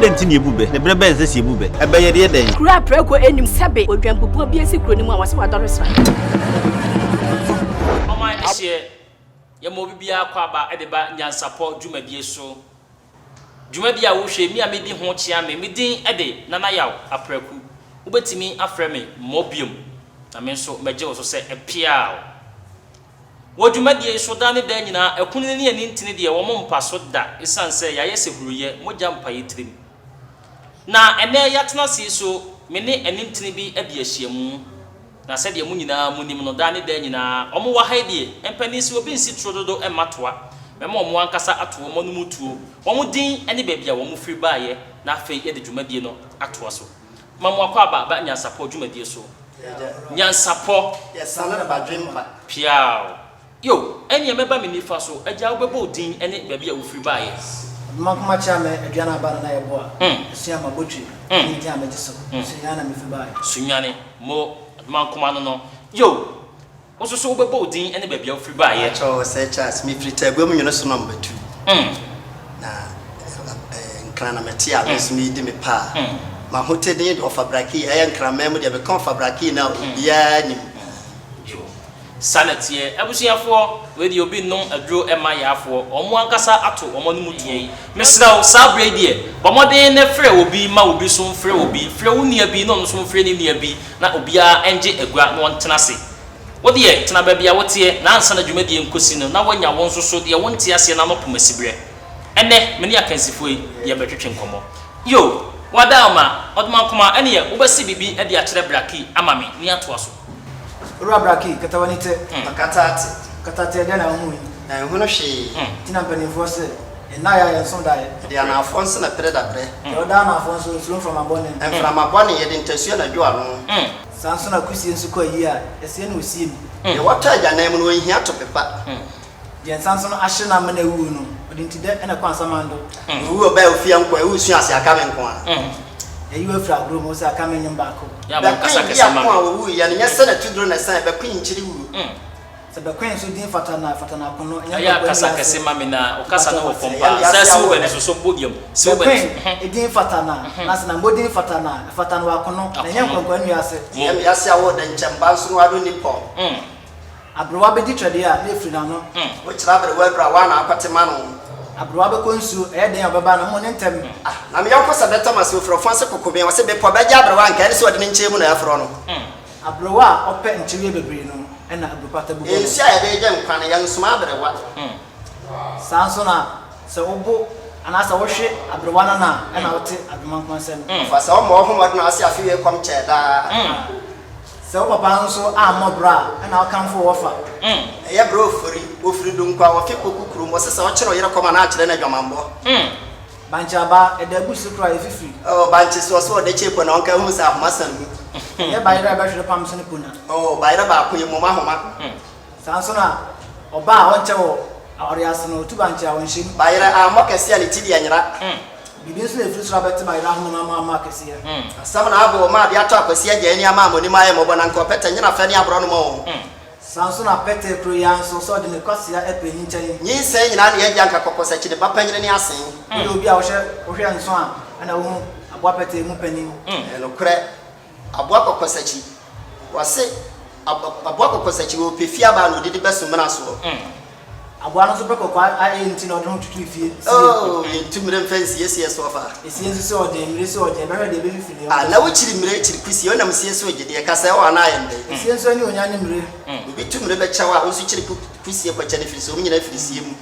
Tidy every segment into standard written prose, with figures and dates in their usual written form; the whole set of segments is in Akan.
denti ne ebube ne brebe nse si ebube ebe ye de den kura preko enim sebe odwampopo bi esi kuro ni mu awase wadoresa mama ehye ye mo bibia kwa ba edeba Nyansapo dwumadie so dwumadie a wo hwe mi a medi ho chia me medin ede nana yaw apreku ubetimi afre me mobium na me nso meje wo so se Appiah wo dwumadie so da ne da nyina ekunu ne ani ntine de wo mo mpa so da isanse ya yese huruye moja mpa yitrim na ene yatena si so me ne ani ntine bi ade ahyiamu na se de mu nyina munim no da ne da nyina omo wa haidie empanisi obi nsi trododo ematoa memo omo ankasa ato omo no mutuo omo din ene bebia wo mo firi baaye na afei ye de dwumadie no atoa so mamu akwa ba Nyansapo dwumadie so Nyansapo yesana ba dwemba Appiah yo eni emeba me nifa so agya wo bebo din ene bebia wo firi baaye makoma cha me aduana ba na yebo a esia mabotwi ni dia me giso sunyana me firi baaye sunyane mo makoma no yo ososo wo bebo din ene bebia wo firi baaye cho se chas me firi tagwa mu nyono so number 2 na nkrana metia me so me di me pa ma hote of fabraki nkrama mu de be kon fabraki na bia ni sanatie abusuafo we di obi nom adro ema yafo omo ankasa ato omo no mutuo mesraw sabre die bomoden ne frɛ obi ma obi so frɛ obi frɛ wunia bi no so frɛ ni nia bi na obia enje agua na wontena se wodi ye tena ba bia wotie na ansa na dwumadie nkosi no na wanya won so so de wonte ase na nopomasibere ene meni akansifo ye betwetwe nkomo yo wadama odman kuma ene ye wobasi bibi e de akyere braki amame ni atoa so ru braki katawanite katate de na hu na hu no hwe tina mpanifo se na ya so da de ana afonso na pere da bre yo da na afonso so from abone en from abone ye de ntasua na dwo ano sanso na kusie nsu ko yi a ese na osie mi ye wata agya na mu no hia to pepa je sanso no ahye na me na wu no odi ntide ena kwansa mando wu oba ofia nko wu su ase aka me nko a eyi we fra gro mo se aka me nyum ba ko ya ba kasa kasa ma wu ya ne se na tudro na san be kwin nchiri wu se be kwin so din fatana kono ya kasa kasa ma me na o kasa na wo pompa sa si wo ne so podium si wo be din fatana na se na modin fatana wa kono na nya kwankwan yu ase ya se awo da nchamba so no ado ni po abrowa be di twede a na efri na no wo kira bere wa bra wa na akwate ma no abrowa be konsu e den obeba na mo ne ntem na me yakọ sabeta ma se ofro fonse kokome wa se be po be ja abrowa nka ne se odi ne nche mu na afro no abrowa ope nchiwe bebre no e na abrupata bu e si aye de je nkwa na ya nsuma abrewa sanso na se obo ana sa wo hwe abrowa na e na wote abroman konsem fa se o mo ho mo na ase afi we kom cheda se o papa nso ammo bra na akamfo wofa eye bra ofiri dunkwa wo fe kokukuru mo se o kire yere koma na akire na dwamambo bancha ba e da busu kra efifiri banchi so de chepo na onka hu sa masan ye bayira ba hwere pam so ne puna bayira ba akoye mo ma homa sanso na oba o nchewo oriaso no tu bancha won shim bayira ammo kese ya litidi anyira bibi so efiri so abeti bayira ho na ma kese ya asam na abo ma bia to akwese agya ni ama amoni ma ye mo bona nko pete nyina fa ni abro no mo sanso na pete pro ya so de ne kwase ya epe ni nchani nyi se nyina na ye gya nka kokose chide papa nyine ni asen ni obi a wo hwe nso a ana wo abo pete mu pani no kre abo kokose chi wase abo kokose chi wo pefia ba no didi beso mena so abo ano so peko kwa ai nti no do tutu fie ntumre mfansi yesi so fa esi enso so de mire so de behwe de be fifili na wo chiri mire chiri kwisi ona msie so gede e kasa wa na ayende esi enso ni onya ne mire obi tumre be chawa wo so chiri kwisi e kwa chane fili so mu nyina fili sie mu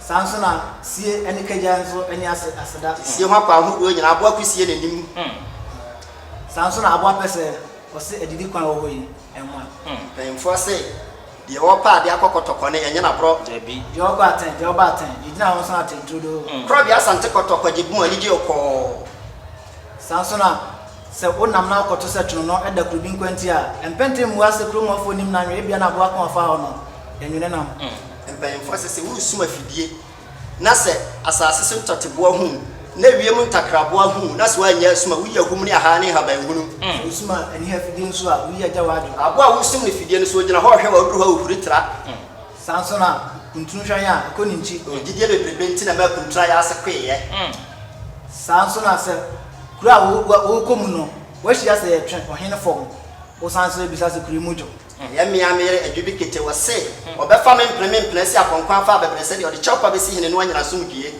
sanso na sie ene kaja nso ene aseda sie ho akwa ahodo nyina abo kwisi e nanim sanso na abo apese o se edidi kwan wo hoyi enwa penfo se de wo pa de akokotoko ne enye na bro jabi de wo ba aten idina ho so aten trudo kro bia sante kotoko jibu ani je okọ sanso na se onam na akoto se tuno no eda krubi nkwanti a empente mu ase kro mo fo nim na nwe bia na bo akon afa ho no enwene nam empemfo se wo suma fidie na se asase se ntotebo hu na wiem ntakrabo hu na se wanya suma wiya hum ne aha ne haba hunu suma ani ha fidie nso a wiya jawado abo a wo sum ne fidie nso gina ho hwe wa duru ha ohuritra sanso na kuntunu hwan ya ko ni nchi gidie bebrebe nti na ma kuntra ya ase kweye Sanso na se kura wo komuno we hia se yetwe ohene fom wo sanso bisa se kuri mujo ya mi amere adubi kete wo se obefa me si akonkwan fa bebre se de odi chopa be si hene no anyina sumdue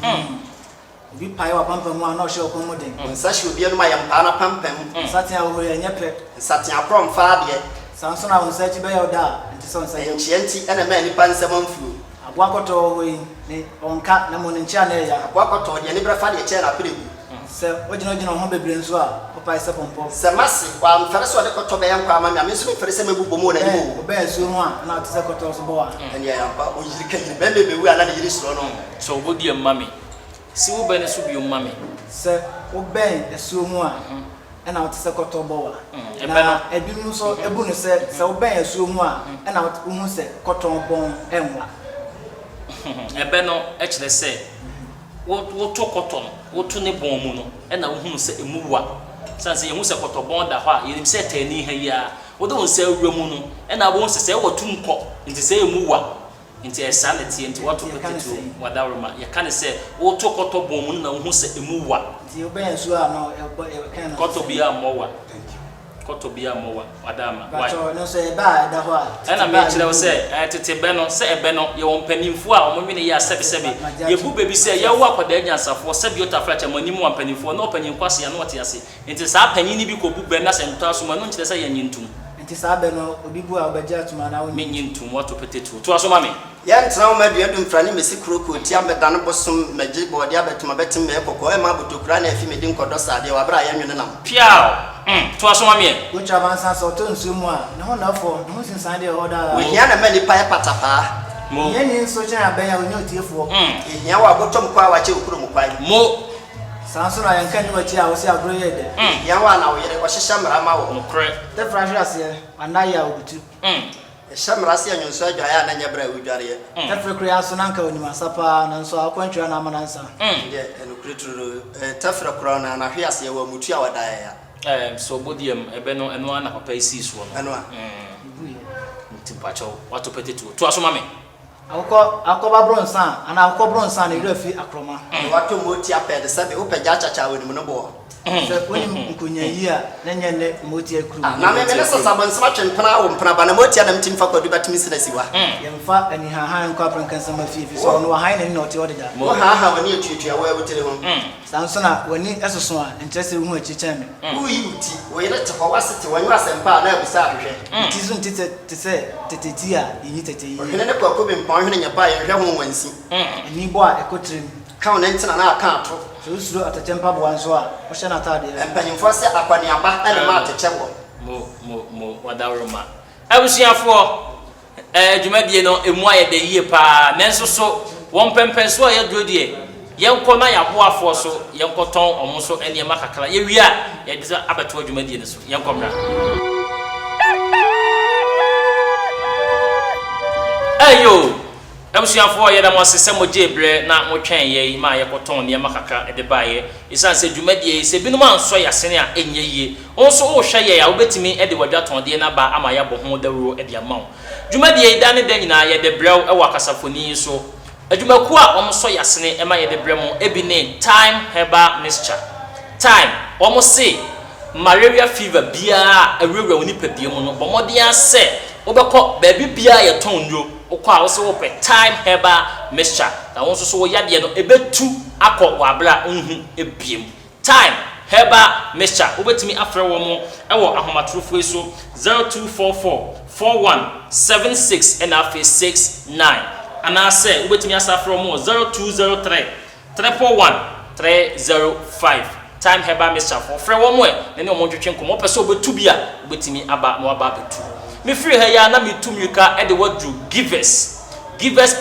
obi pai wa pampam mu ana o hye okomoden nsa hye obi anu ayam pa na pampam satia wo ye nyepe satia prom fa de sanso na wo search be yoda nti so nsa ye nchienti ena ma nipa nsamamfu agwakoto wo yi ni onka na mo nchia na ya agwakoto de ni brefa de che na peregu se ogina ho bebre nso a opai se pompo se masi kwa mfere so de koto be yankwa ma me so mfere se mebubo mu na ni o be so ho a na te se koto so bo a eni ya pa o yiri kan be be wu ana de yiri so no so obodi mami si wo be ne so bi mami se o be esuo mu a na te se koto bo a na ebi nu so ebu no se o be esuo mu a na wo hu se koto bon enwa ebe no e kire se wo to koto wo to ne bon mu no na wo hu se emuwa sanse ye hu se koto bon da ho a ye nim se tani ha ya wo do se awura mu no na wo se wo tum ko nti se emuwa nti e sanity nti wo to potato wadaroma ye kan se wo to koto bon mu na wo hu se emuwa nti obe enso a no e kan koto bia mowa koto bia mowa wadama why no se ba da ho a na me kire wo se tete be no se ebe no ye won panimfo a omwene ye asebe ye bu bebi se ye wo akoda nyansafo se bi otafra cha manimu wa panimfo na opanyin kwase ya na wote ase nti saa panyin ni bi ko bu be na se nto aso ma no kire se ye nyintum nti saa be no obi bu a obaja atuma na wo me nyintum wato petetu to aso ma me ya ntra o ma dua dum frani mesi kroko ti ameda no bosom magi body abetuma betim me kokko e ma botokura na afi medi nkodo sade wa bra ya nwene nam piao to aso ma me wo cha ban sa so to nsu mu a ne ho na fo ne ho sinsan de order wo hia na mani pa patapa mo ye ni nso cha ben ya wo nyoti efo hia wa botom kwa wa che okuro mu kwan mo sanso na yanka ni wachi a wo se agro ye de hia wa na wo yere wo hyehya mra ma wo mokre te frahwe ase anda ya obutu hyehya se anyonso adwa ya na nyabra wudware ye te frekre aso na nka onima sapa na nso akwantwa na amanansa ye enukrituru te frekro na hwe ase wa mutu a wada ya so bodium ebe no eno na papa isi so no eno a timpacho wato petetu to aso ma me akoba bronsan ana akọ bronsan na ira fi akroma wato moti apede sabe wo pagya chacha wo ni mo bo se oni nkunya yi a na nye ne moti akuru na me ne sasa bansama twempena wo mpena ba na moti na mtim fa kwadu batimi sina siwa yemfa ani ha ha nkwa prankansa ma fi so no ha ne no te odeja wo ha ha woni etutua wo ebutere ho sanso na woni esoso a entrese hu achicha me wo yi uti wo yere te ho wasete wanyu asempa na abusa ahwe tizu ntite tese teteti a yi tete yi hene ne kwako bi mpa hene nyapa ye hwe ho wansi ni bo a ekotrim ka wona ntina na aka ato so usuro atatempa bo anso a wo hye na tade empanyimfo se akwani aba na ma ateche wo mo wadaroma abusiafo dwumadie no emu aye de yie pa nanso so won pempenso a ye drodie yenko na yaboafo so yenko ton omo so eniema kakra ye wi a ye de abeto dwumadie no so yenko mra ayo abusiafo ye da mo sese mo jebre na mo twen ye ma ye koton eniema kakra e de baye isan se dwumadie se binum anso yasene a enye yie onso o hwe ye ya obetimi e de wadwaton de na ba ama ya bo ho dawuro e de amaw dwumadie da ne da nyina ye de brew e wakasafoni so adwumaku a omso yasene ema ye de bremo ebine time herbal mixture time omo malaria fever bia awura woni padie mu no bomode ase obekọ baby bia ye ton nyo okọ a wo se wo pe time herbal mixture na won so wo yade no ebetu akọ wabra nhu ebiem time herbal mixture obetimi afre wo mo ewo ahomatrofo so 0244 4176 and afi 69 ana se ubetimi asafro mo 0203 341 305 time herbal mixture for frɛ wo mo ne ne omodwetwe nkomo pɛ sɛ obetu bia ubetimi aba no aba betu me free ha ya na me tumyuka e de wadru givers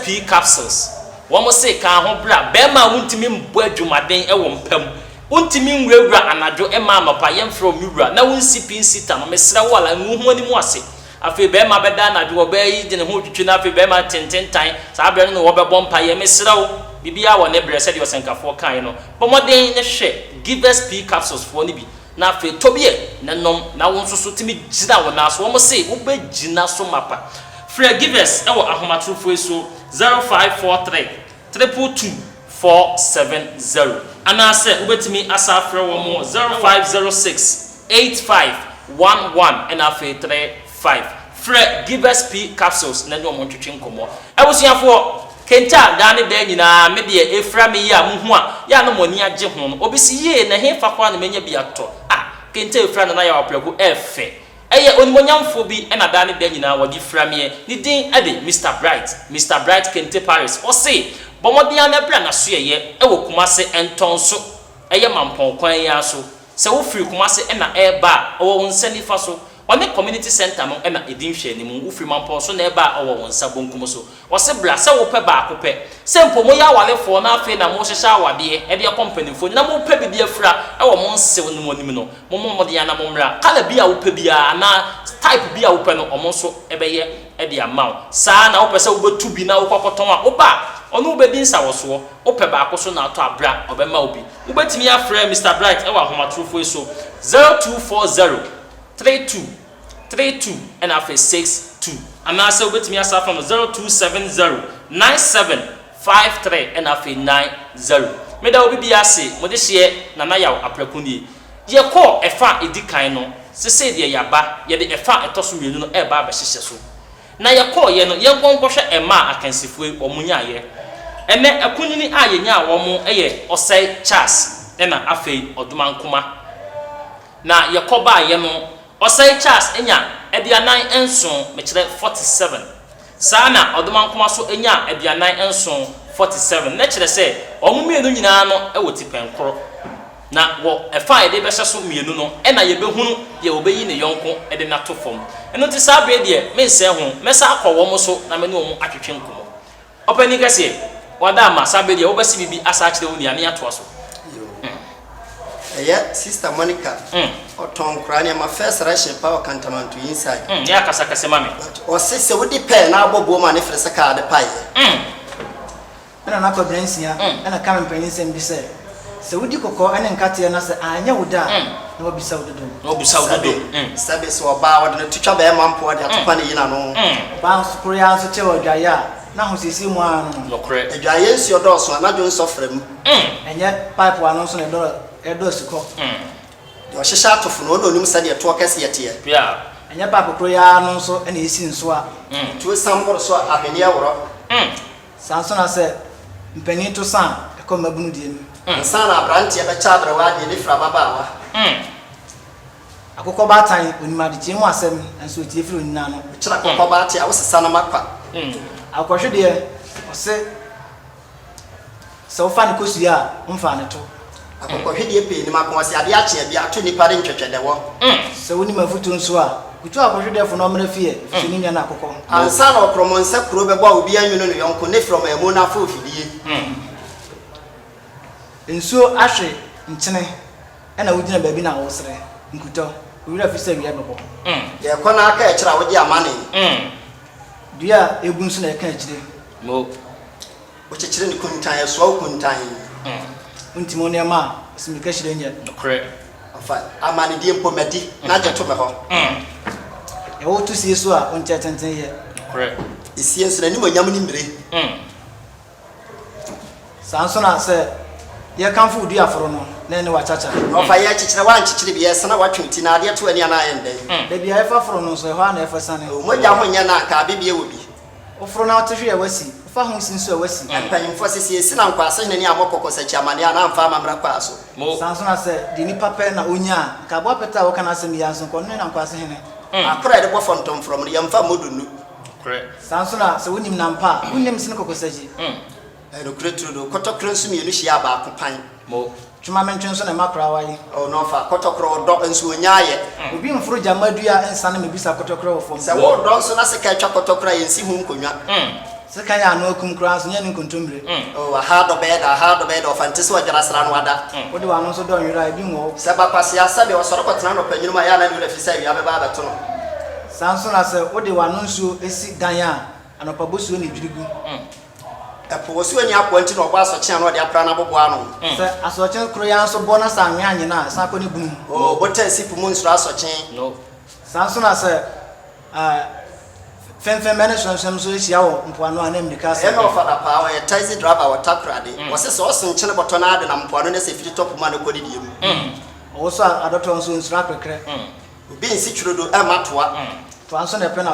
p capsules wo mo se ka ho bra be ma wuntimi mbo adwumaden e wo mpam wuntimi nwurawura anadwo e ma amapa ye mfrɛ omwura na wunsipi nsita no mesra wo ala nwu ani mu ase afi be ma beda na dwo be yi de ne ho twitwi na afi be ma tententan sa abere no wo be bompa ye mesra wo bibia wo ne bre se de osenkafo kan no bomoden ne hwe givers p capsules fo ni bi na afi tobie na nom na won so timi gina wo na so wo se wo be gina so mapa free givers e wo ahomatrofo so 0543 322 470 anase ubetimi asafre wo mo 0506 8511 and afi 35 Fred Givers P capsules na no mo twetwe nkomo abusuafo kenta dane da nyina me de efra me ya muhu a ya no moni age ho no obisi ye na he fa kwa na menya bi ato kenta efra na ya wapragu efe eye onimonyamfo bi na dane da nyina wagi fra me ni din ade Mr Bright Kente Paris o se bomodian na bra na so ye e wo kumase entonso eye mampon kwan ya so se wo free kumase na eba wo nsani fa so one community center no na edin hwe ni mu wo free mampon so na eba wo wonsa bonkum so wo se bra se wo pe ba akopɛ se mpo mo ya walefo na afi na mo hyehya awade e de company fo na mo pe bi de afra e wo mo nse wo no nim no mo modian na mo mra kala bi a wo pe bia na type bi a wo pe no omo so ebeye e de amount saa na wo pe se wo betu bi na wo kokoton a wo ba onu ubedi nsa woso ope ba akoso na ato abra obema obi ubetimi afre Mr Bright e wa homatrofo eso 0240 32 and after 62 and also ubetimi asa from 0270 9753 and after 90 meda obi bia se mode hye na na yaw aprakuni ye ko efa edikan no sese de yaba ye de efa etoso mienu no e ba ba hyehye so na ye ko ye no ye nkonkohwe ema akansifue omunya ye ene akunyini a yenya awomo eye osai Charles na afei odumankoma na yekoba ye no osai Charles enya edianan enson mekire 47 sana odumankoma so enya edianan enson 47 na kire se omumienu nyina no ewoti penkoro na wo efa ede be so mienu no na ye behunu ye obeyi ne yonko ede na to fom eno ti sabe de me nse ho mesa akọwo mo so na me ne omu atwetwe nkomo opani kase wada ma sabe de obasi bibi asa kire woni ane ato so Sister Monica oton krania ma first ration power kantamanto inside ya kasa mami o se wodi pe na abobo ma ne frese ka de pai na ko brensia na kam mpanyisem bi se wodi kokko ane nkate na se anya woda na obisa wododo sabe so ba wode na tutwa ba ma mpo de atopa ne yina no ba so kro ya so che wodwaya na ho sisi mu anu lokre edwaye nsi odoso na jo nsofrem enye pipe wa no so na edo siko yo hyehya atofo no onim sade to kase yete ya enye pipe kro ya no so na esi nso a to sambor so abeni awro sanso na se mpani to san e ko mabunu die mi sana abranti e be chabra wa de lifra babawa akoko batan onimade tie mu asem enso tie firi onina no kira kokko bati awosesa na makwa akwahwe de o se so fa ne kosu ya mfa ne to akoko hwede pe ni makwa se ade ache bia to nipa de ntwetwe de wo se woni mafutu nso a kutu akwahwe de fo no mra fie se ni nya na akoko ansa na okromonse kuro be gwa obi anwunu no yonko ne from emu na fa ofidie nso ahwe nkyene na wogina baabi na wo sere nkuto wura fi se wiya bebo ye ko na aka e kira wodi amane dua egun nso na e kan akire mo o chekire ni kuntan ye so kuntan untimo ne ma simika shire nya lokre afa amane die mpo medi na je to me ho e wo tu sie so a onche tenten ye lokre isie nso na ni monyam ni mire sanso na se ye kanfu dua foro no na ne wa chacha ofa ye chekire wa nchekire bi ye sana wa twinti na ade to ani ana ayende da bia e fa foro no so ho na e fa sane moja ho nya na ka bibie obi oforo na otehwe e wasi fa ho sinso e wasi panyimfo sisi esi na nkwase ne ni amokoko sa chiamane ana amfa amamra kwa so sanso na se di ni pape na onya ka bo peta wo kana asem ya so ko ne na nkwase hene akora de bo fontom from ne yamfa modunu sanso na se wonim na mpa wonim sin kokosaji no kretrudo kotokro nsu mienu hia ba akopan twuma mentwen so na makra wayi o no fa kotokro do nsu onyaaye obi mfuru jamadua ensa na mebisa kotokro wo fom se wo do nsu na se ka twa kotokro yensi hu nkonwa se kan ya no akum kra so nya ni nkontombre o ha do bed of fantasy wa jara sra no ada wodi wa no so do nwira ebi ngo se ba kwase asabe o soro kotena no panyinu ma ya na ni refisa wi abe ba beto no sanso na se wodi wa no nsu esi dan a anopa bosuo ni dwirigu epo wosuo ni akwanti no gba asoche no de apra na bobo ano se asoche kro ya nso bona sa anwe anye na sa ko ni bunu o bota sipu mu nso asoche no sanso na se Fen many some so is yaw, Mpuano and Emicas. I know for the power, a taxi driver or takradi. Was this also in Chinabotonad and Ampuano, if you top man coded you. Also, I don't know soon's rapid crack. Being situated to Amatua. To answer the pen,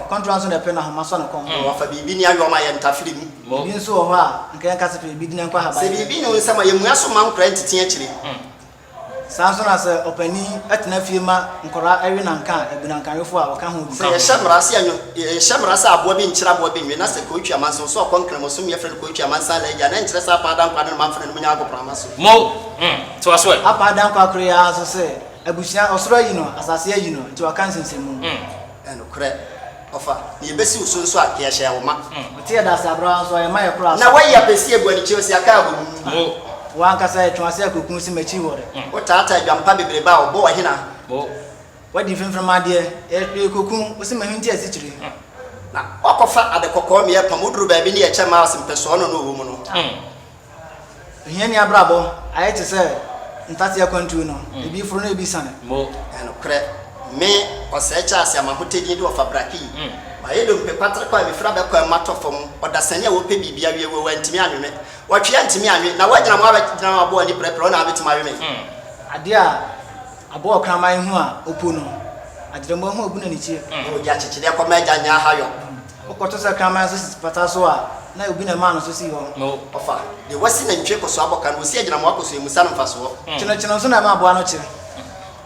contrast on the pen of Mason, or for Bibinia, you are my entafili. Being so hard, and can't catch it, beating and quite. Say, Bibino is some of your muscle mount credit actually. Samson as a opening at Nefima, Nkora, Erin and Can, Ebenezer for our can say a Shamrasa, Bobbin, Chirabobin, and as a coach, a man so concrete, was soon your friend coach, a man, and interest up Adam, and Manfred Minago Pramas. Mo to us way. Up and down Quacria, as I say, a Bushia Australia, as I say, to a Kansas moon. And correct offer. You best you soon swat, Kiasha. But here that's a brown, so I am my cross. Now, why you have to see when you choose your car? One can say, Transia could consume a chihuahua. What Tata, Jampabi, Bao, boy, Hina. What different from my dear, a cocoon was in my India city. Now, offer at the Cocomia, Pamudru, baby, a chamas in persona, no woman. Here near Bravo, I had to say, in Tatia Contuno, be for no be son. And correct. Me or such as I am put it into a fabraki. My don't pay Patrick, my father, matter from what the senior will pay me. We went to me. What you to me, now what I'm now born the prep on to marry me. A dear, a boy come my Upuno. I didn't want who wouldn't it. Oh, Yachi, they come and hire. O Cotosa Camas, Patasua, now you've been a man to see you. No offer. The Western and Chico Swabo can we see Jamako in Musan Faso. Chinachina, my boanoche.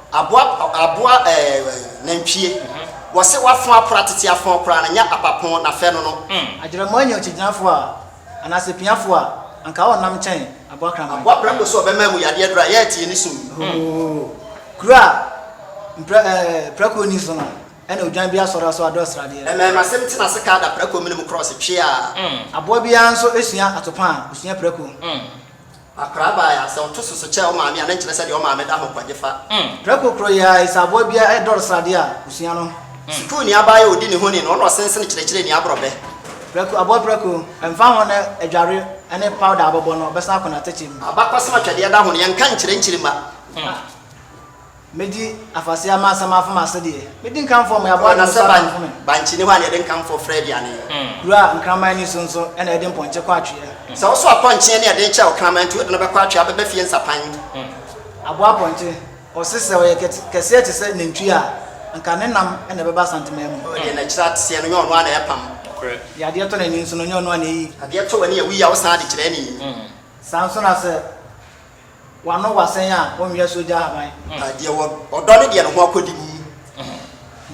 Abua Nempie was a what for practice for crown and yap upon a fenno. I did a money to Janafua, and as a piafua, and Kawan Nam Chain, a Bokram. What purpose of a memory I did right yet in this soon? Gra Preco Nisona, and Ujambia Sora so ados radio. And I must send as a card a Preco minimum cross a chair. A boy beyond so is at a pan, Usia Preco. A crabby, so to such a mammy and interested your mamma down for Jefa. Preco Croya is a boy beyond a doors radio, Usiano. Screw nearby, who didn't honey, or sense in the Abrabe. Preco, a boy Preco, and found a jarry and a powder abono, best I can attach him. About as much as the other one, young country in Chilima. Medi afasia masama for Masadi. We didn't come for my boy, and a seven. Banchiniwan didn't come for Freddy and Gra and Cramani Sunso, and I didn't point a quatria. So also a punch any adventure come into another quatria, but Befians a pine. A boy pointed, or sister, I get cassette to send in Tria, and Canenam and the Babasantimem. And I start seeing on one apam. The idea to an inson on one knee. I get to any we outside it any. Samson as a one was saying, when we are so jar, dear, or Donny and what could you?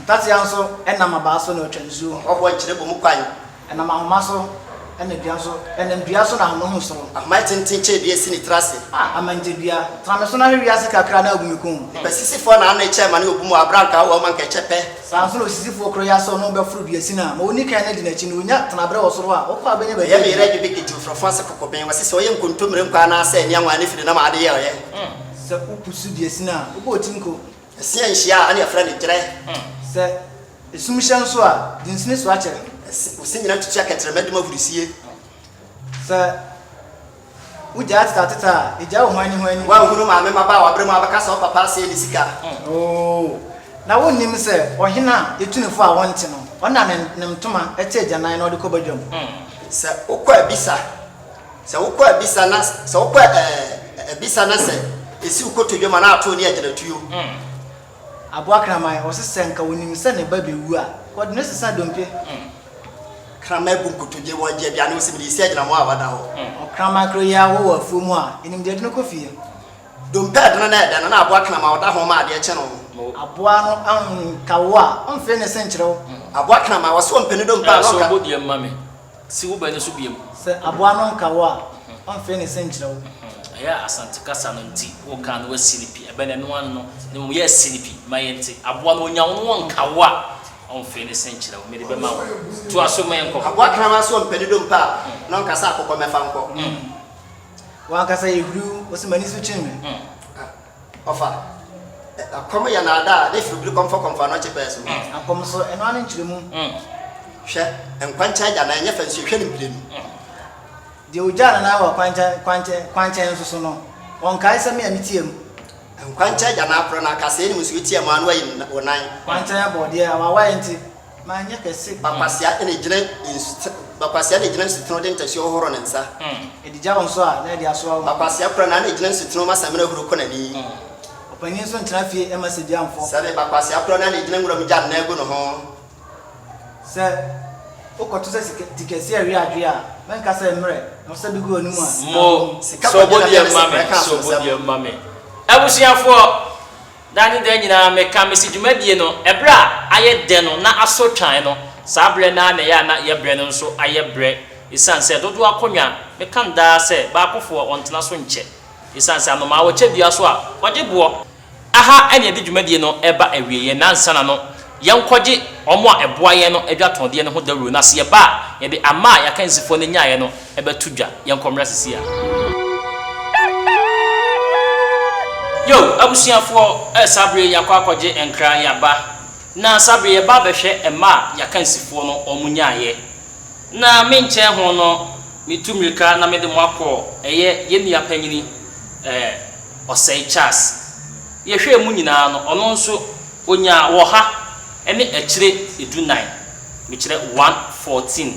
That's the answer, and I'm a basso no transu, Or what you pine. and I'm a muscle, and the Biaso, and then Biaso, I'm no so. I might teach you a city trust. I meant to be a Tramasona Riasica Crana Bumukum. But sissy for an chairman who more branca or man catch a pair. Samson was for Croyaso, no fruit, Biasina, only candidate in Chinuya, Tanabra or Sora, or Pabini, ready to get you from France. Copain was so young, Kuntum, Kana, say, young one if you know my idea. So, Upusu Biasina, Ubo Tinko. See, she are your friend. Sir, Sumishan Swa, Dinsness Watcher. Sing to check at the medium of Lucia. Sir, we just started a job when well, who know my member about Brema Castle, Papa say the cigar. Oh, now won't him say, or Hina, you tune for one to know. One and Nemtuma, a change and I know the cobajum. Sir, Oqua Bisa. So, Oqua Bisanas, so a Bisanas, is you go to your man out to the edge to you. A Bwakramai was a senka when you send a baby who are what necessary don't pay. Cramebuku to J. Y. Jabiano, simply said, and or Cramacroya or Fumwa, in him did no coffee. Don't pay than an Abwakram out of home, dear channel. A Buano and Kawa, unfairness central. Abwakram, I was one penny don't pass so good, dear mammy. See who by the Subium. Sir Abuano Kawa, unfairness central. Yeah, Santa Casanti, who can was sleepy, a better one, no, yes, sleepy, my auntie. Abuano young one Kawa. On fairness century, maybe to us, so man, what can I so penny don't pa? Non Casaco come a fanco. One can say you was a many switching. Offer. A comedy and ada, if you come for comfort person. I come so and 1 inch the moon. Share and quancha and I never see him. The Ujan and I were quancha so no. One Kaisa me and Mitium. And quancha and Aprona Cassini was with your man way or 9. Quancha body, our warranty. manya kese bakwasia ene gine bakwasia ne gine sitno de ntasi ohoro ne nsa edija won so a na de aso awo bakwasia kura na ne gine sitno masamena huru kona ni opanyin so ntra fie e masedi amfo sabe bakwasia kura na ne gine ngura mu jan na egu no ho se okoto se tikesi awi adwe a menka se mre no se bigu onimu a mo so bodi mame abusiafo dani de nyina meka mesi dwumadie no ebra aye de no na aso twan no sabre na na ya na ye bre no so aye bre isanse dodo akonwa meka nda se ba akofo ontena so nche isanse anoma wo chedua so a wagebo aha ene de dwumadie no eba awieye nansa na no yankwaje omo a eboa ye no adwatonde ne ho dawuro na se ye ba ye de ama ya kansifo ne nyaye no ebetudwa yankomra sisi a yo abusiafo sabre yakwa akwaje enkra yaba na sabre ye ba behwe ema ya kansifo no omunyaye na menche ho no mitumrika na mede mo akọ eye ye nua panyini osei chas ye hwe mu nyina no ono nso onya wo ha ene akire edunan mikire 114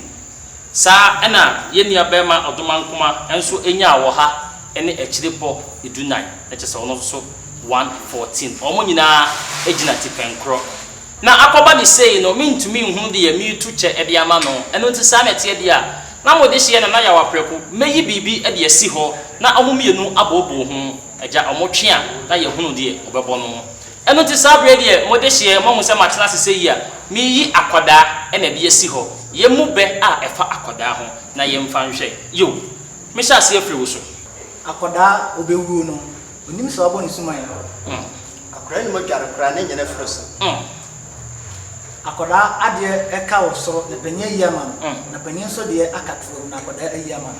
sa ena ye nua bema odomankoma enso enya wo ha ene akire po edunan ekese ono so 114 omo nyina ejina tipenkro na akoba ni sei no mintumi hu de ye mitu che ede ama no eno nti sa mete ede a na mode hye na ya wapreko meyi bibi ede esi ho na omo mienu abobo hu eja omo twe a na ye hunu de obebo no eno nti sa bre de mode hye mo hu se matena sese yi a miyi akoda ena bi esi ho ye mu be a efa akoda ho na ye mfa nhwe yo me sha se afiri wo so akoda obewu no onim so abo ni suman akora ni mo dware kora ne nyene froso akoda ade eka wo so ne panya yama na panya so de akatfo na akoda ayama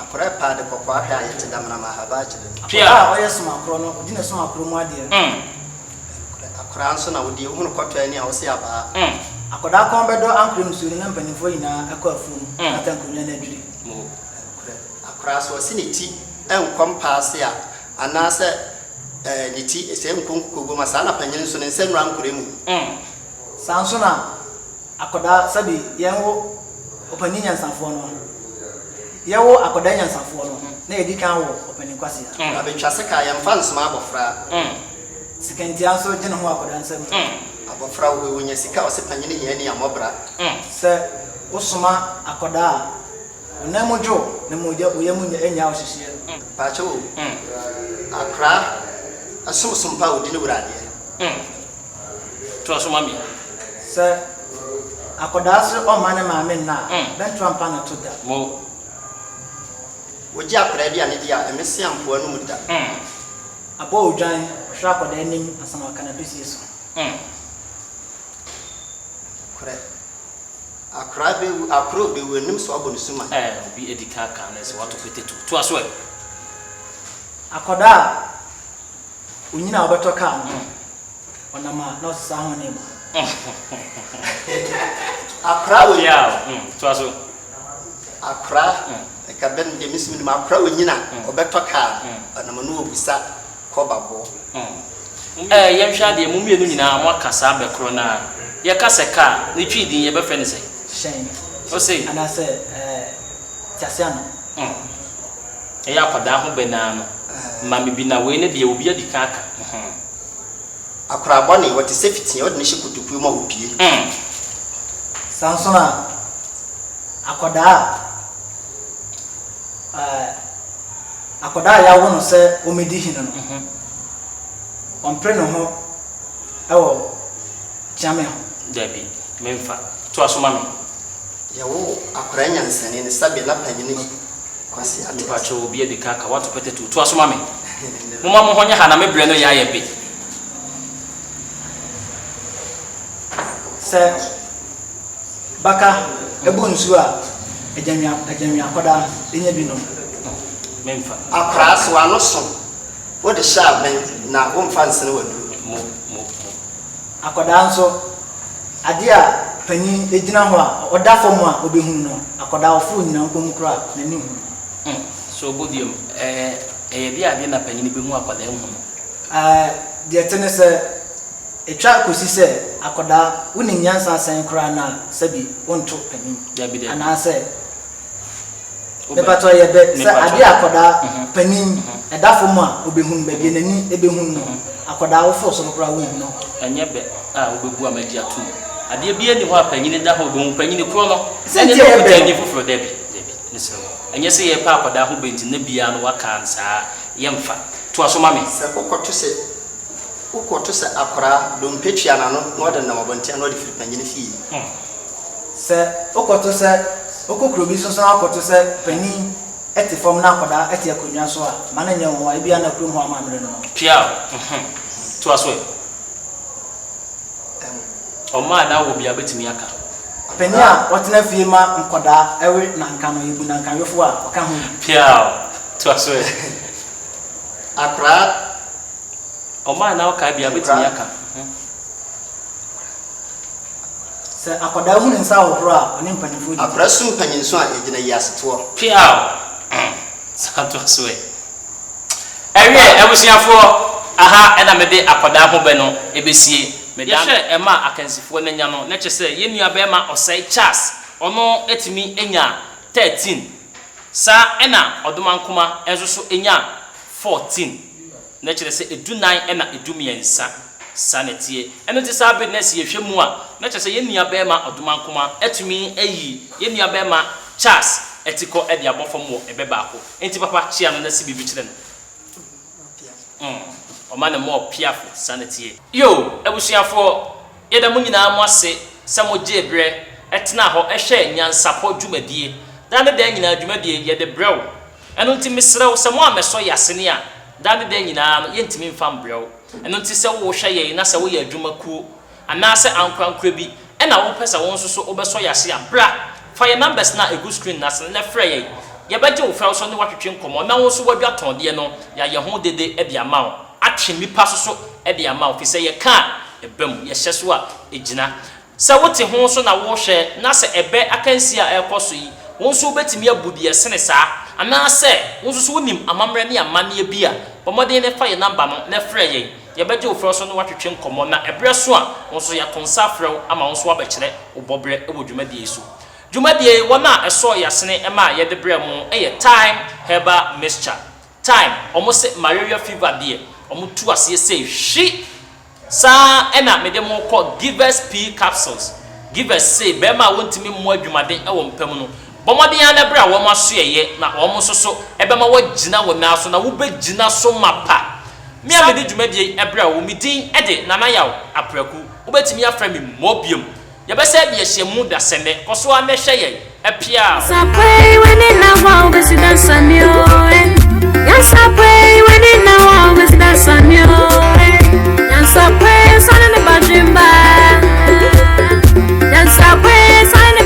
akora pa de kokwa hwa ayete damna mahaba chire pia oye suma kro no odine suma kro mu ade akora anso na wodi hunu kotwa ni a wo se aba akoda kon bedo ankrim su na mpanifo yina akọ afum na tankunya na adwiri akora so siniti enkom paase a anase niti ese nkonkogo masana panyin so ne nsenra nkure mu sansona akoda sabi yenwo opani nyansafo no yewo akoda nyansafo no na edikan wo opani kwase a abetwase ka yemfa nsoma abofra sikanti anso gene ho akoda nsem abofra wo wonya sika o se panyin ye ni amobra se osoma akoda na mojo na moja oyemu enya o hihie pacho akra asumsumpa odi ne wurade to asoma mi se akoda se o mane ma men na ben trampa na toda mo woji akra dia ne dia emesi ampo anu mu da abo odwan hwa akoda nim asama kana besi so kore akro be wenim so abo ne suma bi edika kan na se wato petetu to aso akoda unyina obeto ka no onama no sa ho ne ma akra wo ya to aso akra e ka ben de misimi ma akra unyina obeto ka onama no obusa ko babo ye hwa de mu mienu nyina mo akasa bekro na ye kasa ka ne twidin ye befe ne sei shen o sei ana se tiasiano ya kwada ho benano mami bina we ne de obi adika aka akra boni what is safety what ni shikutupu ma opie sansona akoda akoda ya wono se omedi hino no ompre no ho ewo chame ho dabi memfa to asoma me yawo akra nyansane ne sabe la panyini kwasi ati pacho obi adika aka wato petetu to asoma me mama mo honya ha na mebre no ya ye bi se baka ebu nsu a ejamia akoda enya bi no memfa akra so ano so wo de sha ben na wo mfa nsene wadu mo akoda nso ade a panyi ejina ho a oda fom a obehunu no akoda ofuru nyina nkom kra na nim so bodium bia na panyi ni behu akoda hu de tene se etwa kosi sɛ akoda woni nyansa asan kora na sabi wonto panin anase nepato ye be sɛ ade akoda panin edafo mu a obehun ba bi nani ebehun no akoda wo fo so no kora won no enye be a obebu amagi atum ade bia ni ho apanyin da ho obehun panyin kro no sɛ ne no be ni foforo da bi nisro enye sɛ ye pa akoda ho benti na bia no waka nsa yemfa to aso ma me sɛ kokoto sɛ akora dompetua na no no de nam abontia no de firi panyin fi sɛ okoto sɛ okokro bi so akoto sɛ panin eti fom na akoda eti akonwa so a mana nya won wa bia na krom ho amamre no pia to aso o ma na wo bia betimi aka panin a wotena fie ma nkoda ewe na nka no yebu na nka yofo a oka ho pia to aso akora o ma na o ka bia betimi aka se akoda hu nsa hohoro a oni mpanifo di akora sum panyin so a egina yi aseto pia santo aso ewe ebusiafo aha ena mede akoda ho be no ebesie mede ahwe ema akansifo na nya no na che se ye nua be ma osai Charles ono etimi enya 13 sa ena odomankoma enso so enya 14 na che se edunan ena edumiensa sanetie eno ti sa business ye hwemu a na che se ye nua be ma odomankoma etimi ayi ye nua be ma Charles etiko e dia bofom wo ebeba ko enti papa chia no na si bibi kire no o ma ne mo piafo sanetie yo ebusuafo ye da munyina mo ase se mo jebre etena ho ehwe nyansapo dwumadie da ne da nyina dwumadie ye de brew eno nti misrew se mo ameso yasene a da ne da nyina no ye ntimi mfam brew eno nti se wo hwe ye na se wo ye adwumakuo ana se ankrankra bi ena wo pese won so obeso yase a bra for your numbers na a good screen na se na frey ye beje wo fra so ne watwetwe nkomo na wo so wadwa tonde no ya ye ho dede e bia ma wo atwe nipa so e bia ma wo fi se ye ka ebam ye hye so a egina se wote ho so na wo hwe na se ebe akansi a ekoso yi won so betimi abudi ye sene saa ana se won so wonim amamre ne amane bi a bomode ne fa ye number no na frey ye beje wo fra so ne watwetwe nkomo na ebre so a won so ya tonsa frew ama won so abekere obobre e wodwumadie so Jumadie wana eso yasene ema ye de bremu eye time herbal mixture time almost malaria fever die omutu ase say hwi sa ena mede mo ko givers p capsules givers say be ma wontimi mo adwumaden e wo mpam no bomoden ya na bra wo ma so ye na wo mo soso ebe ma wo gina wo na so na wo be gina so mapa me a mede dwumadie e bra wo midin e de nana yaw apraku wo betimi afra me mobium yabese bia hyemu da sene koso a mehwe ye Appiah Sapay when in a wow, but you dance a new